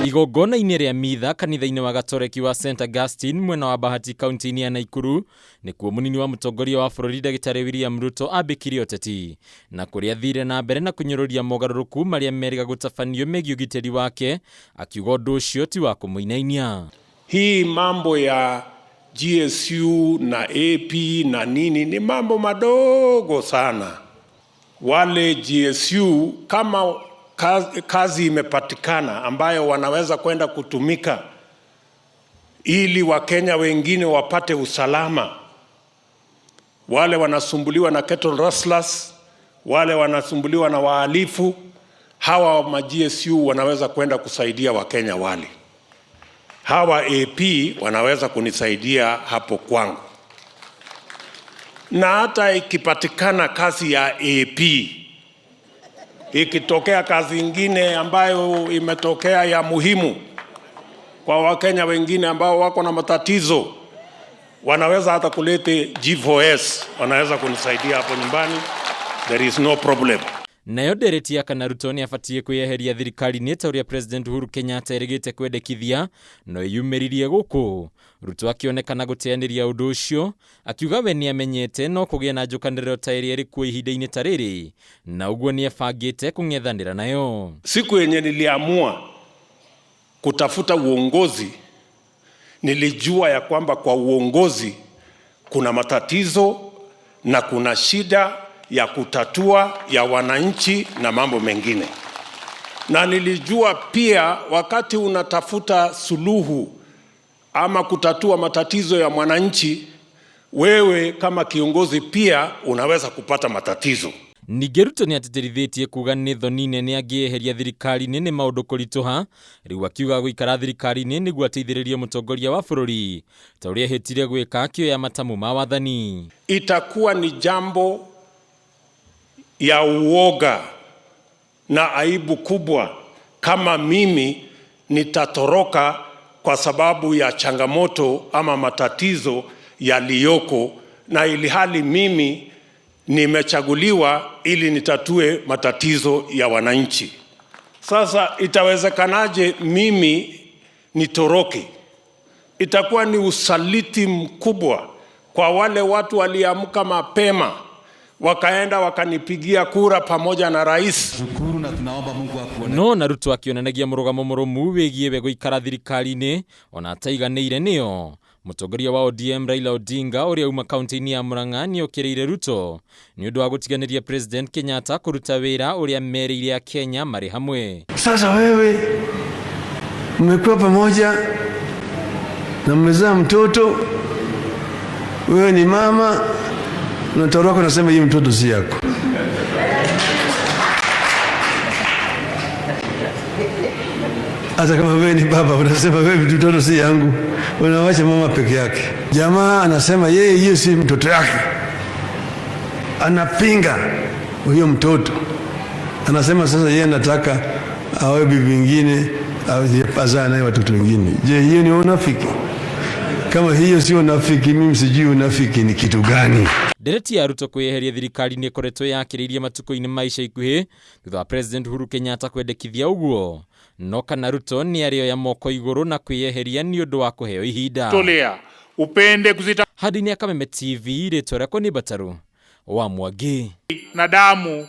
Igongona-inĩ rĩa mitha kanitha-inĩ wa Gatoreki wa St Augustine mwena wa Bahati kaunti-inĩ ya Naikuru nĩkuo mũnini wa mũtongoria wa bũrũri Ndagĩtarĩ William Ruto ambĩkire ũteti na kũrĩa athire na mbere na kũnyũrũria mogarũrũku marĩa meriga gũtabanio megiĩ ũgitĩri wake, akiuga ũndũ ũcio ti wa kũmũinainia. Hii mambo ya GSU na AP na nini ni mambo madogo sana. Wale GSU kama kazi imepatikana ambayo wanaweza kwenda kutumika ili Wakenya wengine wapate usalama. Wale wanasumbuliwa na cattle rustlers, wale wanasumbuliwa na wahalifu, hawa ma GSU wanaweza kwenda kusaidia Wakenya wale. Hawa AP wanaweza kunisaidia hapo kwangu. Na hata ikipatikana kazi ya AP, ikitokea kazi ingine ambayo imetokea ya muhimu kwa Wakenya wengine ambao wako na matatizo, wanaweza hata kulete G4S, wanaweza kunisaidia hapo nyumbani. There is no problem. Nayo ndereti ya kana Ruto nĩ abatie kwĩyeheria thirikari-inĩ ta ũrĩa President Uhuru Kenyatta erĩgĩte kwendekithia no yumĩririe gũkũ. Ruto akĩonekana gũteanĩria ũndũ ũcio, akiuga we nĩ amenyete no kũgĩa na njũkanĩrĩro ta ĩrĩa ĩrĩ kuo ihinda-inĩ ta rĩrĩ, na ũguo nĩ ebangĩte kũng'ethanĩra nayo. Siku yenye niliamua kutafuta uongozi, nilijua ya kwamba kwa uongozi kuna matatizo na kuna shida ya kutatua ya wananchi na mambo mengine. Na nilijua pia wakati unatafuta suluhu ama kutatua matatizo ya mwananchi, wewe kama kiongozi pia unaweza kupata matatizo. Ningĩ Ruto nĩ atĩtĩrithĩtie kuga nĩ thoni nene angĩeheria thirikari-inĩ nĩ maũndũ kũritũha, rĩu akiuga gũikara thirikari-inĩ nĩguo ateithĩrĩrie mũtongoria wa bũrũri ta ũrĩa ahĩtire gwĩka akĩoya matamu ma wathani. Itakuwa ni jambo ya uoga na aibu kubwa kama mimi nitatoroka kwa sababu ya changamoto ama matatizo yaliyoko, na ilihali mimi nimechaguliwa ili nitatue matatizo ya wananchi. Sasa itawezekanaje mimi nitoroke? Itakuwa ni usaliti mkubwa kwa wale watu waliamka mapema wakaenda wakanipigia kura pamoja na rais. Shukuru na tunaomba Mungu akuone. No na Ruto akĩonanagia mũrũgamo mũrũmu wĩgiĩ we gũikara thirikari-inĩ ona ataiganĩire nĩyo. Mũtongoria wa ODM Raila Odinga ũrĩa uma kaunti-inĩ ya Murang'a nĩ okĩrĩire Ruto nĩ ũndũ wa gũtiganĩria President Kenyatta kũruta wĩra ũrĩa merĩire Kenya marĩ hamwe. Sasa wewe mmekuwa pamoja na mmezaa mtoto, wewe ni mama, unatoroka unasema hii mtoto si yako. Hata kama wewe ni baba unasema wewe mtoto si yangu, unawacha mama peke yake. Jamaa anasema yeye hiyo si mtoto yake, anapinga huyo mtoto, anasema sasa yeye anataka awe bibi nyingine azae naye watoto wengine. Je, hiyo ni unafiki? Kama hiyo sio unafiki, mimi sijui unafiki ni kitu gani. Ndereti ya Ruto kwĩyeheria thirikari-inĩ ĩkoretwo yakĩrĩirie matukũ-inĩ ma ica ikuhĩ thutha wa President Uhuru Kenyatta kwendekithia ũguo, no kana Ruto nĩ arĩoya moko igũrũ na kwĩyeheria nĩ ũndũ wa kũheo ihinda. Tolea upende kuzita Handũ-inĩ ya Kameme TV rĩtwa rĩakwa nĩ Bataru wa Mwangi. na damu